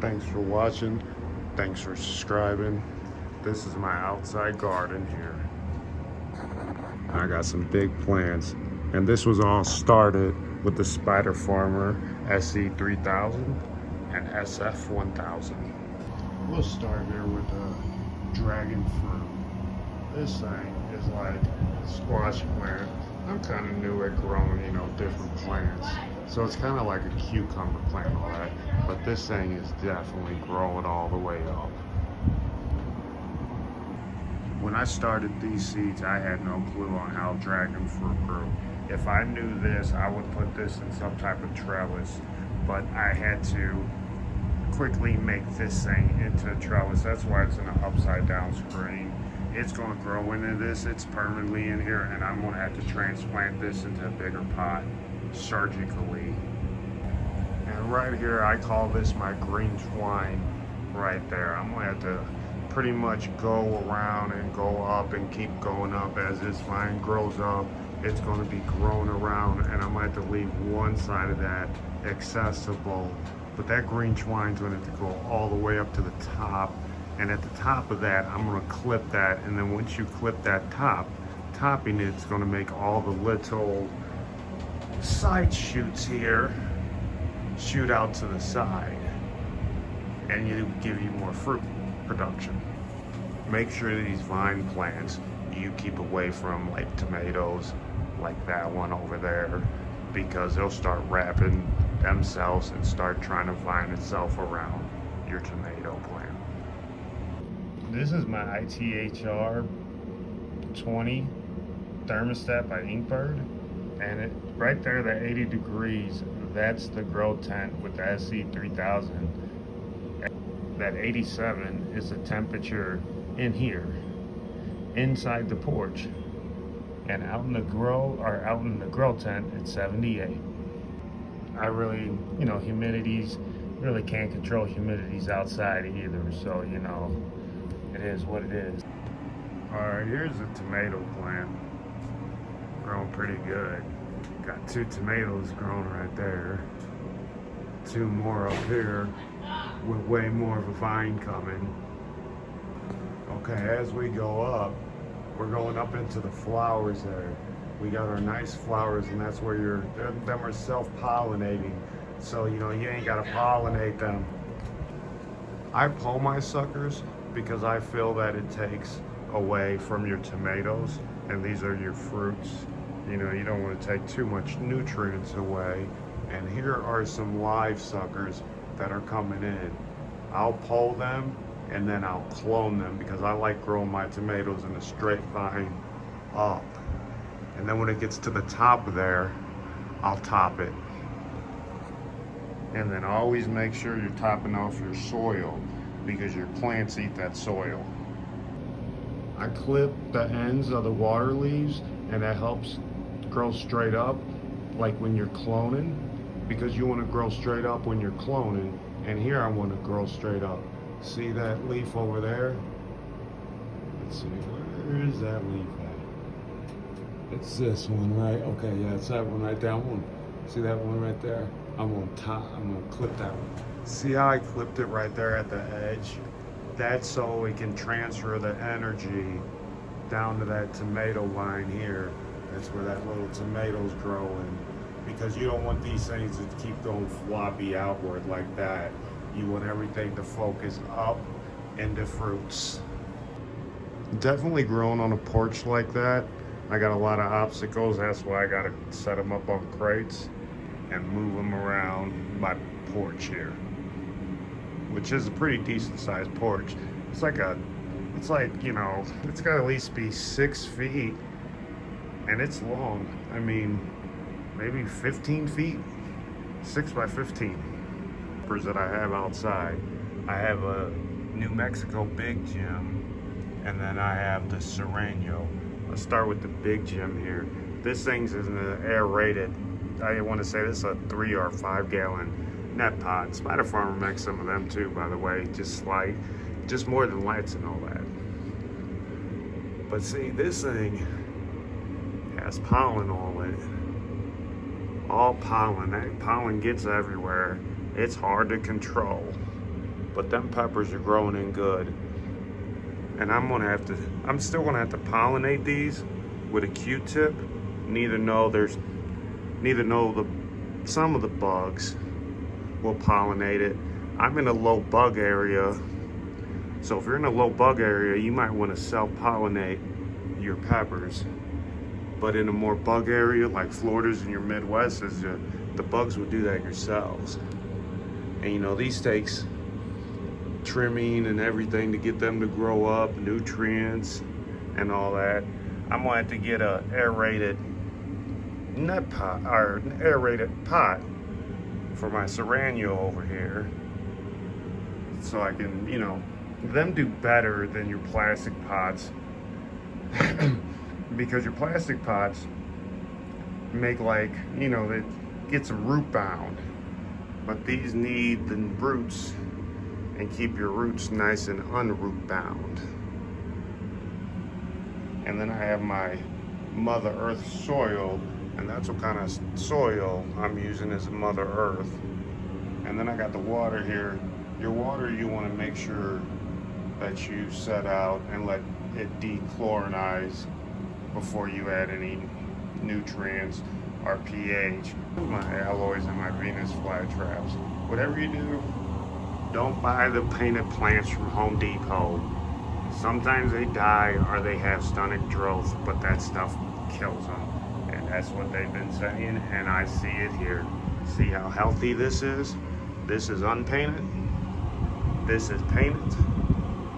Thanks for watching. Thanks for subscribing. This is my outside garden here. I got some big plants. And this was all started with the Spider Farmer SE3000 and SF1000. We'll start here with the dragon fruit. This thing is like a squash plant. I'm kind of new at growing, different plants. So it's kind of like a cucumber plant, all right? But this thing is definitely growing all the way up. When I started these seeds, I had no clue on how dragon fruit grew. If I knew this, I would put this in some type of trellis, but I had to quickly make this thing into a trellis. That's why it's in an upside down screen. It's going to grow into this. It's permanently in here, and I'm going to have to transplant this into a bigger pot surgically. And right here, I call this my green twine right there. I'm going to have to pretty much go around and go up and keep going up as this vine grows up. It's going to be growing around, and I'm going to have to leave one side of that accessible. But that green twine's going to have to go all the way up to the top. And at the top of that, I'm going to clip that. And then once you clip that topping it's going to make all the little side shoots here shoot out to the side. And you give you more fruit production. Make sure these vine plants you keep away from like tomatoes, like that one over there, because they'll start wrapping themselves and start trying to vine itself around your tomato plant. This is my ITHR 20 thermostat by Inkbird, and it right there, that 80 degrees, that's the grow tent with the SE3000. That 87 is the temperature in here, inside the porch, and out in the grow tent, it's 78. I really, humidities, really can't control humidities outside either, so it is what it is. All right, here's a tomato plant, growing pretty good. Got 2 tomatoes growing right there, 2 more up here with way more of a vine coming. Okay, as we go up, we're going up into the flowers there. We got our nice flowers, and that's where them are self-pollinating. So, you ain't gotta pollinate them. I pull my suckers because I feel that it takes away from your tomatoes, and these are your fruits. You don't want to take too much nutrients away. And here are some live suckers that are coming in. I'll pull them and then I'll clone them because I like growing my tomatoes in a straight line up. And then when it gets to the top of there, I'll top it. And then always make sure you're topping off your soil because your plants eat that soil. I clip the ends of the water leaves, and that helps grow straight up like when you're cloning, because you want to grow straight up when you're cloning. And here I want to grow straight up. See that leaf over there? Let's see, where is that leaf at? It's this one, right? Okay, yeah, it's that one right there. See that one right there? I'm gonna clip that one. See how I clipped it right there at the edge? That's so we can transfer the energy down to that tomato vine here. That's where that little tomato's growing. Because you don't want these things to keep going floppy outward like that. You want everything to focus up into fruits. Definitely growing on a porch like that, I got a lot of obstacles. That's why I gotta set them up on crates and move them around my porch here, which is a pretty decent sized porch. It's like, it's got to at least be 6 feet, and it's long. I mean, maybe 15 feet, 6 by 15. That I have outside. I have a New Mexico Big Jim, and then I have the Serrano. Let's start with the Big Jim here. This thing's in the aerated. I want to say this is a 3 or 5 gallon net pot. Spider Farmer makes some of them too, by the way, just more than lights and all that. But see, this thing has pollen all in it. All pollen. That pollen gets everywhere. It's hard to control. but them peppers are growing in good. And I'm still gonna have to pollinate these with a Q-tip. Some of the bugs will pollinate it. I'm in a low bug area, so if you're in a low bug area, you might want to self-pollinate your peppers. But in a more bug area, like Florida's in your Midwest, the bugs will do that yourselves. And you know, these takes trimming and everything to get them to grow up, nutrients and all that. I'm gonna have to get a aerated nut pot or an aerated pot for my Serrano over here, so I can, you know, them do better than your plastic pots because your plastic pots make, like, you know, it gets root bound, but these need the roots and keep your roots nice and unroot bound. And then I have my Mother Earth soil, and that's what kind of soil I'm using as Mother Earth. And then I got the water here. Your water, you want to make sure that you set out and let it dechlorinize before you add any nutrients or pH. My alloys and my Venus flytraps. Whatever you do, don't buy the painted plants from Home Depot. Sometimes they die or they have stunted growth, but that stuff kills them. And that's what they've been saying, and I see it here. See how healthy this is? This is unpainted. This is painted.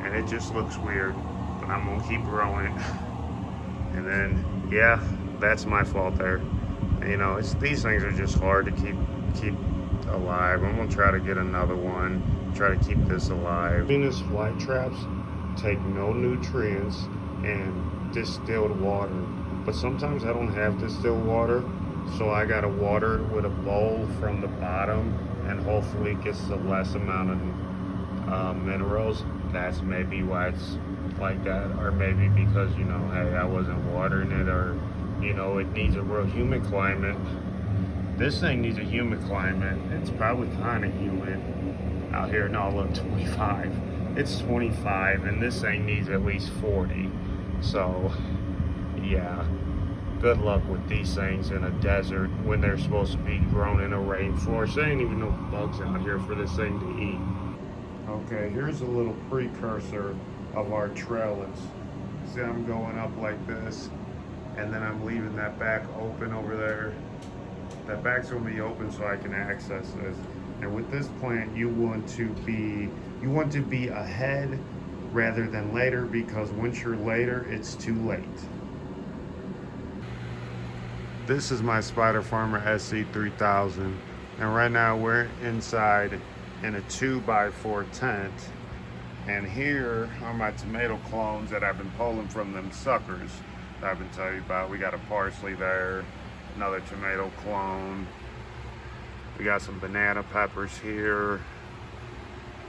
And it just looks weird, but I'm gonna keep growing it. And then, yeah, that's my fault there. You know, these things are just hard to keep alive. I'm gonna try to get another one, try to keep this alive. Venus flytraps take no nutrients and distilled water, but sometimes I don't have distilled water, so I gotta water it with a bowl from the bottom, and hopefully it gets a less amount of minerals. That's maybe why it's like that, or maybe because, you know, hey, I wasn't watering it, or, you know, it needs a real humid climate. This thing needs a humid climate. It's probably kind of humid out here. No, look, 25. It's 25, and this thing needs at least 40. So, yeah, good luck with these things in a desert when they're supposed to be grown in a rainforest. There ain't even no bugs out here for this thing to eat. Okay, here's a little precursor of our trellis. See, I'm going up like this, and then I'm leaving that back open over there. That back's gonna be open so I can access this. And with this plant, you want to be ahead rather than later, because once you're later, it's too late. This is my Spider Farmer SC3000, and right now we're inside in a 2x4 tent. And here are my tomato clones that I've been pulling from them suckers that I've been telling you about. We got a parsley there, another tomato clone. We got some banana peppers here.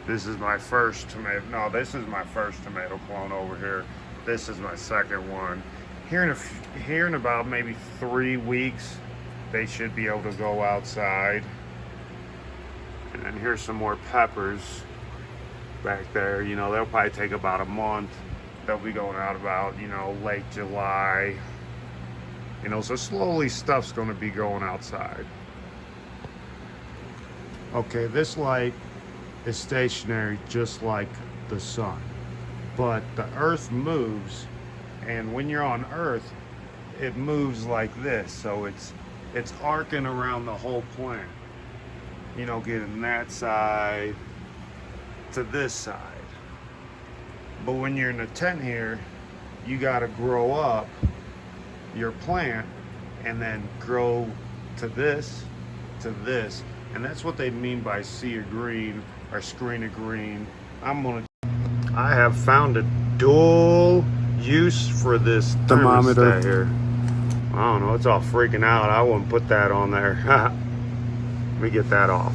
This is my first tomato, no, this is my first tomato clone over here. This is my second one. Here in about maybe 3 weeks, they should be able to go outside. And then here's some more peppers back there. You know, they'll probably take about a month. They'll be going out about, you know, late July. You know, so slowly stuff's gonna be going outside. Okay, this light is stationary just like the sun, but the earth moves, and when you're on earth, it moves like this, so it's arcing around the whole plant. You know, getting that side to this side. But when you're in a tent here, you gotta grow up your plant and then grow to this, and that's what they mean by sea of green or screen of green. I have found a dual use for this thermometer here. I don't know, it's all freaking out. I wouldn't put that on there. Let me get that off.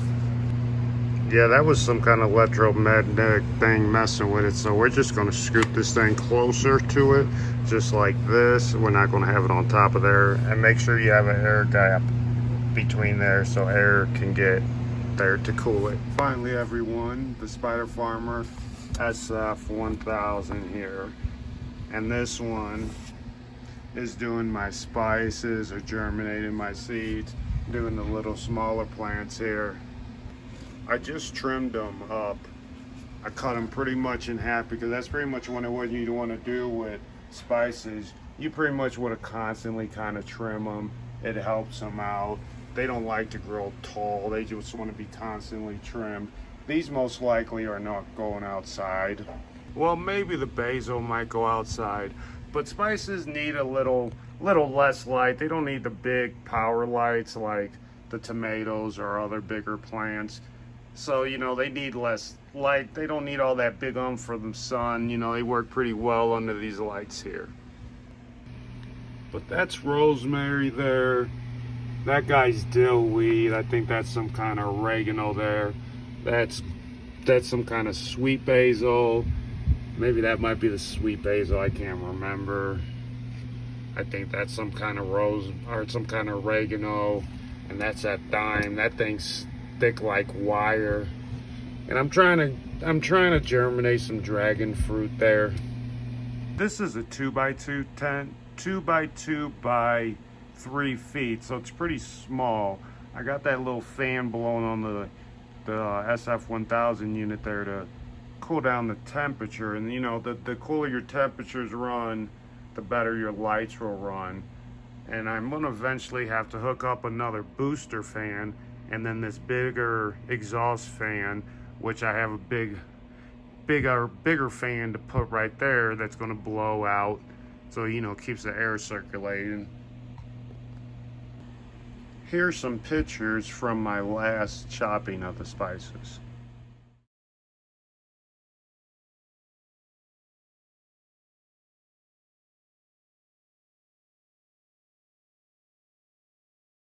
Yeah, that was some kind of electromagnetic thing messing with it, so we're just going to scoot this thing closer to it, just like this. We're not going to have it on top of there, and make sure you have an air gap between there so air can get up there to cool it. Finally, everyone, the Spider Farmer SF1000 here. And this one is doing my spices or germinating my seeds, doing the little smaller plants here. I just trimmed them up. I cut them pretty much in half because that's pretty much what you want to do with spices. You pretty much want to constantly kind of trim them. It helps them out. They don't like to grow tall. They just want to be constantly trimmed. These most likely are not going outside. Well, maybe the basil might go outside, but spices need a little less light. They don't need the big power lights like the tomatoes or other bigger plants. So, you know, they need less light. They don't need all that big for the sun. You know, they work pretty well under these lights here. But that's rosemary there. That guy's dillweed. I think that's some kind of oregano there. That's some kind of sweet basil. Maybe that might be the sweet basil. I can't remember. I think that's some kind of rose or some kind of oregano. And that's that thyme. That thing's thick like wire. And I'm trying to germinate some dragon fruit there. This is a 2x2 tent, 2x2 by 3 feet, so it's pretty small. I got that little fan blowing on the SF1000 unit there to cool down the temperature. And you know, the cooler your temperatures run, the better your lights will run. And I'm gonna eventually have to hook up another booster fan and then this bigger exhaust fan, which I have a bigger fan to put right there that's gonna blow out, so you know, keeps the air circulating. Here's some pictures from my last chopping of the spices.